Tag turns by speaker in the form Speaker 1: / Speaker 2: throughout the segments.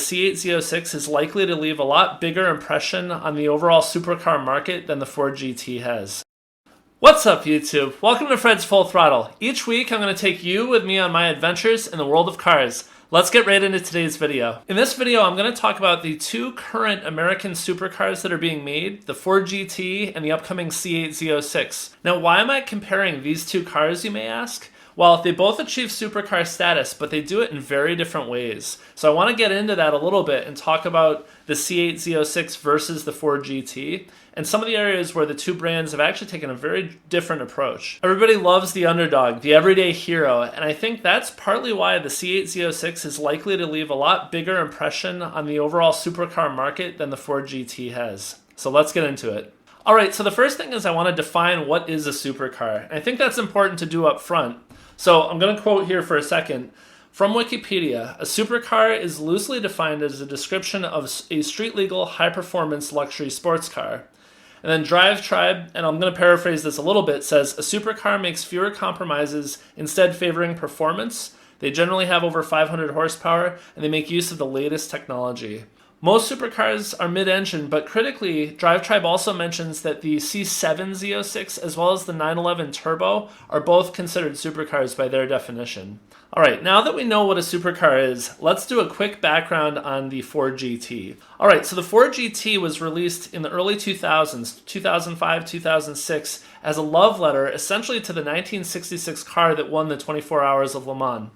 Speaker 1: C8 Z06 is likely to leave a lot bigger impression on the overall supercar market than the Ford GT has. What's up, YouTube? Welcome to Fred's Full Throttle. Each week I'm going to take you with me on my adventures in the world of cars. Let's get right into today's video. In this video, I'm going to talk about the two current American supercars that are being made, the Ford GT and the upcoming C8 Z06. Now, why am I comparing these two cars, you may ask? Well, they both achieve supercar status, but they do it in very different ways. So I want to get into that a little bit and talk about the C8 Z06 versus the Ford GT, and some of the areas where the two brands have actually taken a very different approach. Everybody loves the underdog, the everyday hero, and I think that's partly why the C8 Z06 is likely to leave a lot bigger impression on the overall supercar market than the Ford GT has. So let's get into it. Alright, so the first thing is I want to define what is a supercar. And I think that's important to do up front. So I'm going to quote here for a second. From Wikipedia, a supercar is loosely defined as a description of a street-legal, high-performance luxury sports car. And then Drive Tribe, and I'm going to paraphrase this a little bit, says, a supercar makes fewer compromises, instead favoring performance. They generally have over 500 horsepower, and they make use of the latest technology. Most supercars are mid-engine, but critically, Drive Tribe also mentions that the C7 Z06 as well as the 911 Turbo are both considered supercars by their definition. Alright, now that we know what a supercar is, let's do a quick background on the Ford GT. Alright, so the Ford GT was released in the early 2000s, 2005, 2006, as a love letter essentially to the 1966 car that won the 24 Hours of Le Mans.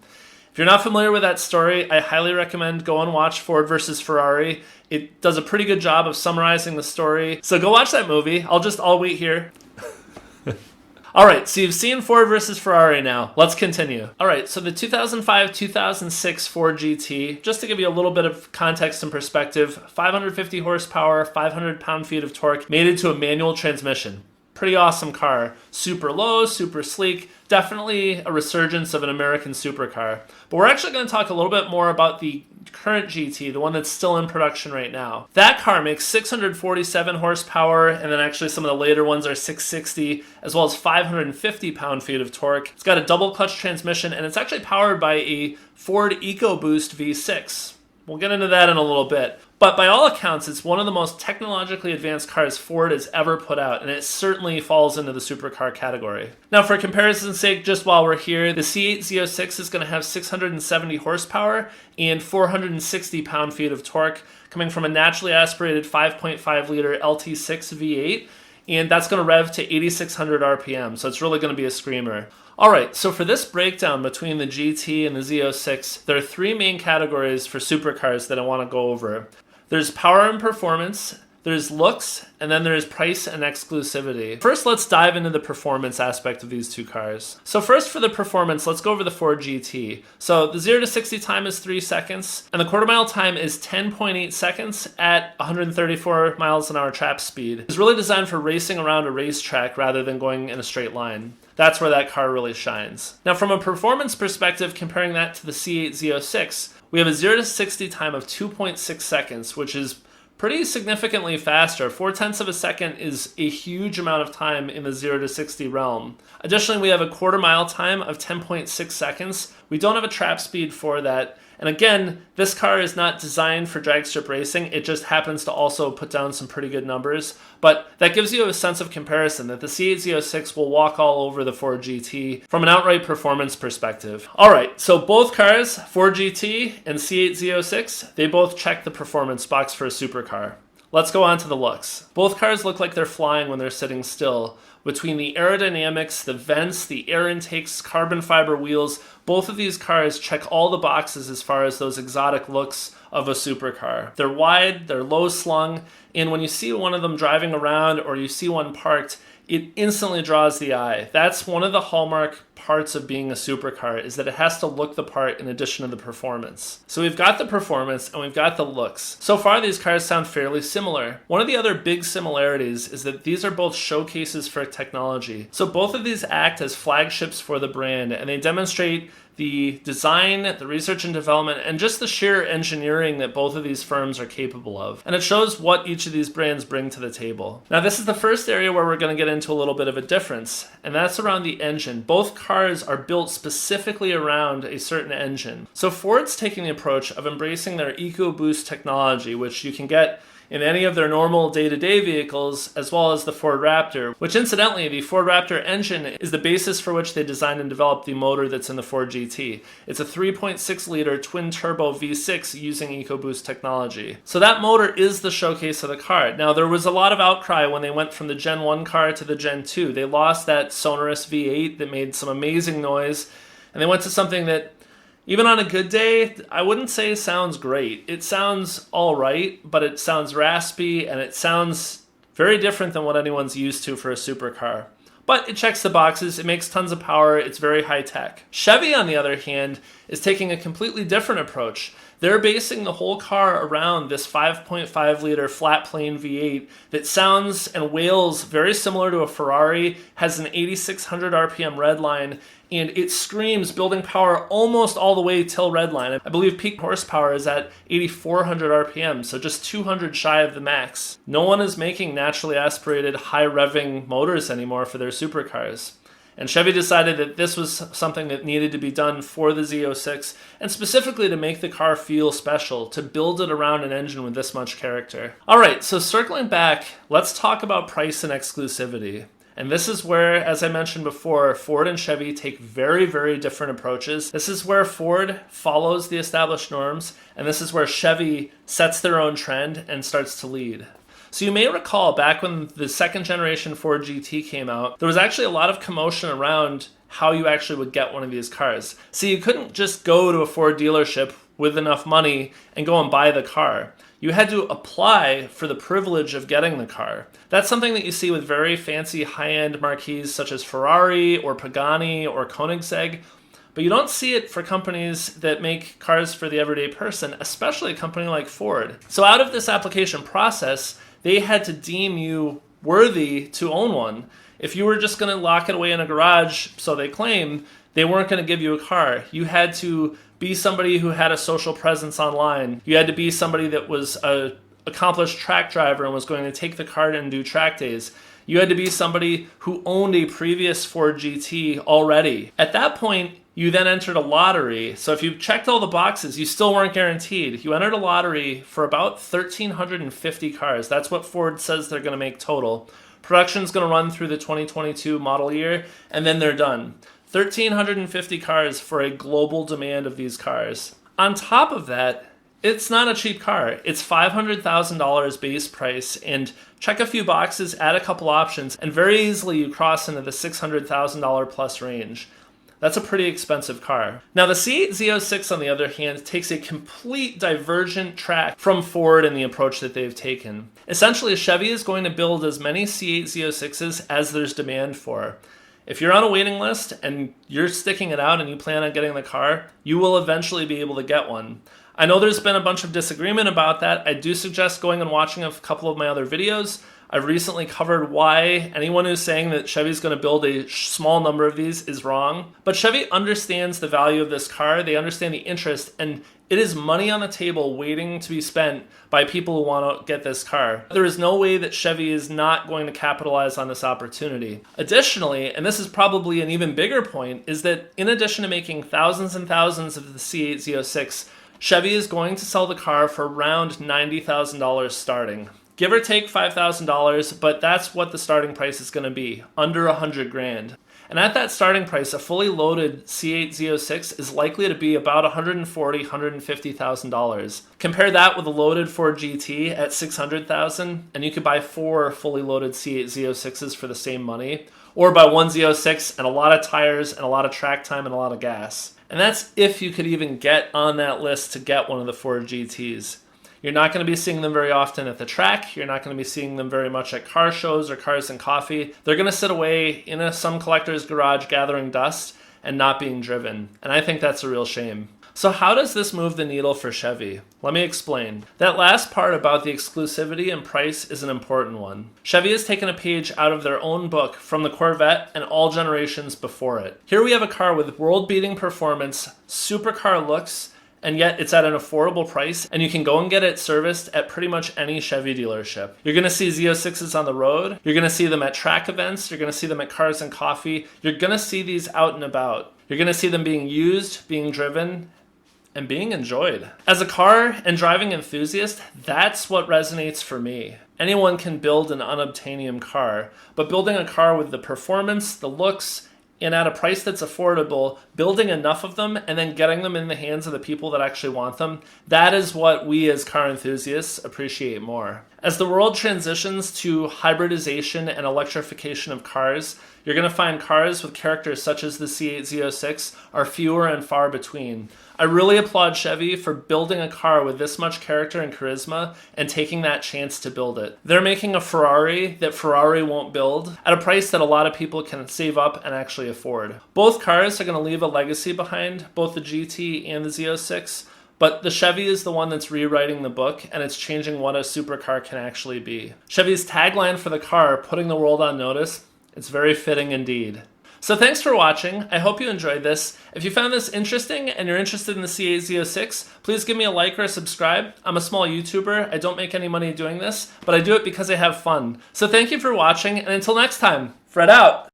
Speaker 1: If you're not familiar with that story, I highly recommend go and watch Ford versus Ferrari. It does a pretty good job of summarizing the story. So go watch that movie. I'll wait here. Alright, so you've seen Ford versus Ferrari now. Let's continue. Alright, so the 2005-2006 Ford GT, just to give you a little bit of context and perspective, 550 horsepower, 500 pound-feet of torque, made into a manual transmission. Pretty awesome car. Super low, super sleek, definitely a resurgence of an American supercar. But we're actually going to talk a little bit more about the current GT, the one that's still in production right now. That car makes 647 horsepower, and then actually some of the later ones are 660, as well as 550 pound-feet of torque. It's got a double clutch transmission, and it's actually powered by a Ford EcoBoost V6. We'll get into that in a little bit. But by all accounts, it's one of the most technologically advanced cars Ford has ever put out, and it certainly falls into the supercar category. Now, for comparison's sake, just while we're here, the C8 Z06 is going to have 670 horsepower and 460 pound-feet of torque, coming from a naturally aspirated 5.5-liter LT6 V8, and that's going to rev to 8,600 RPM, so it's really going to be a screamer. Alright, so for this breakdown between the GT and the Z06, there are three main categories for supercars that I want to go over. There's power and performance, there's looks, and then there's price and exclusivity. First, let's dive into the performance aspect of these two cars. So first for the performance, let's go over the Ford GT. So the 0 to 60 time is 3 seconds, and the quarter mile time is 10.8 seconds at 134 miles an hour trap speed. It's really designed for racing around a racetrack rather than going in a straight line. That's where that car really shines. Now from a performance perspective, comparing that to the C8 Z06, we have a 0 to 60 time of 2.6 seconds, which is pretty significantly faster. 0.4 of a second is a huge amount of time in the 0 to 60 realm. Additionally, we have a quarter mile time of 10.6 seconds. We don't have a trap speed for that. And again, this car is not designed for drag strip racing. It just happens to also put down some pretty good numbers. But that gives you a sense of comparison that the C8 Z06 will walk all over the Ford GT from an outright performance perspective. Alright, so both cars, Ford GT and C8 Z06, they both check the performance box for a supercar. Let's go on to the looks. Both cars look like they're flying when they're sitting still. Between the aerodynamics, the vents, the air intakes, carbon fiber wheels, both of these cars check all the boxes as far as those exotic looks of a supercar. They're wide, they're low slung, and when you see one of them driving around or you see one parked, it instantly draws the eye. That's one of the hallmark parts of being a supercar, is that it has to look the part in addition to the performance. So we've got the performance and we've got the looks. So far these cars sound fairly similar. One of the other big similarities is that these are both showcases for technology. So both of these act as flagships for the brand, and they demonstrate the design, the research and development, and just the sheer engineering that both of these firms are capable of. And it shows what each of these brands bring to the table. Now, this is the first area where we're going to get into a little bit of a difference, and that's around the engine. Both cars are built specifically around a certain engine. So Ford's taking the approach of embracing their EcoBoost technology, which you can get in any of their normal day-to-day vehicles, as well as the Ford Raptor, which incidentally, the Ford Raptor engine is the basis for which they designed and developed the motor that's in the Ford GT. It's a 3.6-liter twin-turbo V6 using EcoBoost technology. So that motor is the showcase of the car. Now, there was a lot of outcry when they went from the Gen 1 car to the Gen 2. They lost that sonorous V8 that made some amazing noise, and they went to something that, even on a good day, I wouldn't say sounds great. It sounds all right, but it sounds raspy, and it sounds very different than what anyone's used to for a supercar. But it checks the boxes, it makes tons of power, it's very high tech. Chevy, on the other hand, is taking a completely different approach. They're basing the whole car around this 5.5-liter flat plane V8 that sounds and wails very similar to a Ferrari, has an 8,600 RPM redline, and it screams building power almost all the way till redline. I believe peak horsepower is at 8,400 RPM, so just 200 shy of the max. No one is making naturally aspirated, high-revving motors anymore for their supercars. And Chevy decided that this was something that needed to be done for the Z06, and specifically to make the car feel special, to build it around an engine with this much character. Alright, so circling back, let's talk about price and exclusivity. And this is where, as I mentioned before, Ford and Chevy take very, very different approaches. This is where Ford follows the established norms, and this is where Chevy sets their own trend and starts to lead. So you may recall back when the second generation Ford GT came out, there was actually a lot of commotion around how you actually would get one of these cars. So you couldn't just go to a Ford dealership with enough money and go and buy the car. You had to apply for the privilege of getting the car. That's something that you see with very fancy high-end marques such as Ferrari or Pagani or Koenigsegg, but you don't see it for companies that make cars for the everyday person, especially a company like Ford. So out of this application process, they had to deem you worthy to own one. If you were just going to lock it away in a garage, so they claim, they weren't going to give you a car. You had to be somebody who had a social presence online. You had to be somebody that was an accomplished track driver and was going to take the car and do track days. You had to be somebody who owned a previous Ford GT already. At that point, you then entered a lottery. So if you checked all the boxes, you still weren't guaranteed. You entered a lottery for about 1,350 cars. That's what Ford says they're going to make total. Production's going to run through the 2022 model year, and then they're done. 1,350 cars for a global demand of these cars. On top of that, it's not a cheap car. It's $500,000 base price, and check a few boxes, add a couple options, and very easily you cross into the $600,000 plus range. That's a pretty expensive car. Now the C8 Z06 on the other hand takes a complete divergent track from Ford in the approach that they've taken. Essentially, Chevy is going to build as many C8 Z06s as there's demand for. If you're on a waiting list and you're sticking it out and you plan on getting the car, you will eventually be able to get one. I know there's been a bunch of disagreement about that. I do suggest going and watching a couple of my other videos. I've recently covered why anyone who's saying that Chevy's going to build a small number of these is wrong. But Chevy understands the value of this car, they understand the interest, and it is money on the table waiting to be spent by people who want to get this car. There is no way that Chevy is not going to capitalize on this opportunity. Additionally, and this is probably an even bigger point, is that in addition to making thousands and thousands of the C8 Z06, Chevy is going to sell the car for around $90,000 starting. Give or take $5,000, but that's what the starting price is going to be, under $100,000. And at that starting price, a fully loaded C8 Z06 is likely to be about $140,000, $150,000. Compare that with a loaded Ford GT at $600,000, and you could buy 4 fully loaded C8 Z06s for the same money, or buy one Z06 and a lot of tires and a lot of track time and a lot of gas. And that's if you could even get on that list to get one of the Ford GTs. You're not going to be seeing them very often at the track. You're not going to be seeing them very much at car shows or Cars and Coffee. They're going to sit away in some collector's garage gathering dust and not being driven. And I think that's a real shame. So how does this move the needle for Chevy? Let me explain. That last part about the exclusivity and price is an important one. Chevy has taken a page out of their own book from the Corvette and all generations before it. Here we have a car with world-beating performance, Supercar Looks, and yet it's at an affordable price, and you can go and get it serviced at pretty much any Chevy dealership. You're gonna see Z06s on the road, you're gonna see them at track events, you're gonna see them at Cars and Coffee, you're gonna see these out and about. You're gonna see them being used, being driven, and being enjoyed. As a car and driving enthusiast, that's what resonates for me. Anyone can build an unobtainium car, but building a car with the performance, the looks, and at a price that's affordable, building enough of them and then getting them in the hands of the people that actually want them, that is what we as car enthusiasts appreciate more. As the world transitions to hybridization and electrification of cars, you're going to find cars with characters such as the C8 Z06 are fewer and far between. I really applaud Chevy for building a car with this much character and charisma and taking that chance to build it. They're making a Ferrari that Ferrari won't build at a price that a lot of people can save up and actually afford. Both cars are going to leave a legacy behind, both the GT and the Z06, but the Chevy is the one that's rewriting the book, and it's changing what a supercar can actually be. Chevy's tagline for the car, putting the world on notice, it's very fitting indeed. So thanks for watching. I hope you enjoyed this. If you found this interesting and you're interested in the C8 Z06, please give me a like or a subscribe. I'm a small YouTuber. I don't make any money doing this, but I do it because I have fun. So thank you for watching, and until next time, Fred out!